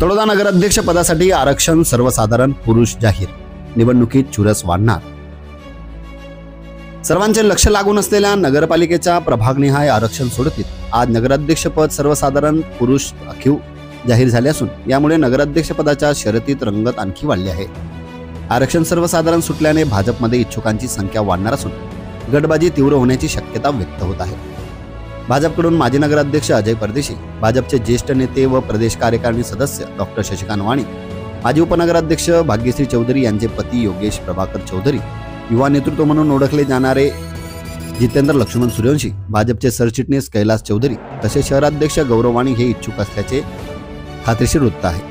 तळोदा नगराध्यक्ष पदासाठी आरक्षण सर्वसाधारण पुरुष जाहीर, निवडणुकीत चुरस वाढणार। सर्वांचे लक्ष लागून असलेल्या नगरपालिकेच्या प्रभागनिहाय आरक्षण सोडतीत आज नगराध्यक्ष पद सर्वसाधारण पुरुष राखीव जाहीर झाले असून यामुळे नगराध्यक्ष पदाच्या शर्यतीत रंगत आणखी वाढली आहे। आरक्षण सर्वसाधारण सुटल्याने भाजपमध्ये इच्छुकांची संख्या वाढणार असून गटबाजी तीव्र होण्याची शक्यता व्यक्त होत आहे। भाजपकडून माजी नगराध्यक्ष अजय परदेशी, भाजपचे ज्येष्ठ नेते व प्रदेश कार्यकारिणी सदस्य डॉक्टर शशिकांत वाणी, माजी उपनगराध्यक्ष भाग्यश्री चौधरी यांचे पती योगेश प्रभाकर चौधरी, युवा नेतृत्व म्हणून ओळखले जाणारे जितेंद्र लक्ष्मण सूर्यवंशी, भाजपचे सरचिटणीस कैलास चौधरी तसेच शहराध्यक्ष गौरव वाणी हे इच्छुक असल्याचे खात्रीशीर वृत्त आहे।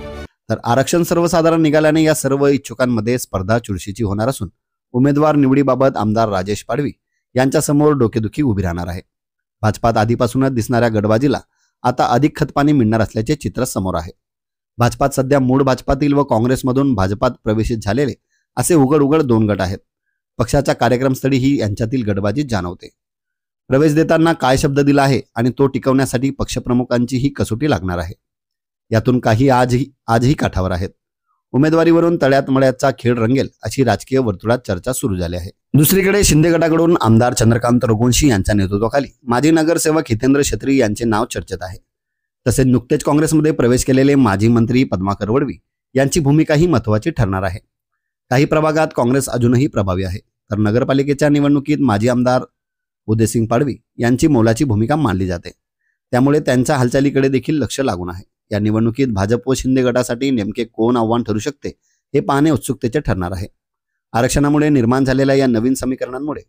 तर आरक्षण सर्वसाधारण निघाल्याने या सर्व इच्छुकांमध्ये स्पर्धा चुरशीची होणार असून उमेदवार निवडीबाबत आमदार राजेश पाडवी यांच्या समोर डोकेदुखी उभी राहणार आहे। भाजपात आधीपासूनच दिसणाऱ्या गटबाजीला आता अधिक खतपाणी मिळणार असल्याचे चित्र समोर आहे। भाजपात सध्या मूळ भाजपातील व काँग्रेसमधून भाजपात प्रवेशित झालेले असे उघड दोन गट आहेत। पक्षाच्या कार्यक्रमस्थळीही यांच्यातील गटबाजी जाणवते। प्रवेश देताना काय शब्द दिला आहे आणि तो टिकवण्यासाठी पक्षप्रमुखांची ही कसोटी लागणार आहे। यातून काही आजही काठावर आहेत। उमेदवारीवरून तळ्यात मळ्याचा खेळ रंगेल अशी राजकीय वर्तुळात चर्चा सुरू झाली आहे। दुसरीकडे शिंदे गटाकडून आमदार चंद्रकांत रघुवंशी यांच्या नेतृत्वाखाली माजी नगरसेवक हितेंद्र छत्री यांचे नाव चर्चेत आहे। तसेच नुकतेच काँग्रेसमध्ये प्रवेश केलेले माजी मंत्री पद्माकर वडवी यांची भूमिकाही महत्त्वाची ठरणार आहे। काही प्रभागात काँग्रेस अजूनही प्रभावी आहे, तर नगरपालिकेच्या निवडणुकीत माजी आमदार उदयसिंग पाडवी यांची मोलाची भूमिका मानली जाते। त्यामुळे त्यांच्या हालचालीकडे देखील लक्ष लागून आहे। या निवडणुकीत भाजप व शिंदे गटासाठी नेमके कोण आव्हान ठरू शकते हे पाहणे उत्सुकतेचे ठरणार आहे। आरक्षणामुळे निर्माण झालेल्या या नवीन समीकरणांमुळे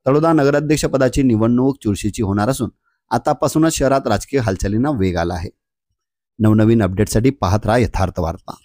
तळोदा नगराध्यक्ष पदाची निवडणूक चुरशीची होणार असून आतापासूनच शहरात राजकीय हालचालींना वेग आला आहे। नवनवीन अपडेटसाठी पाहत राहा यथार्थ वार्ता।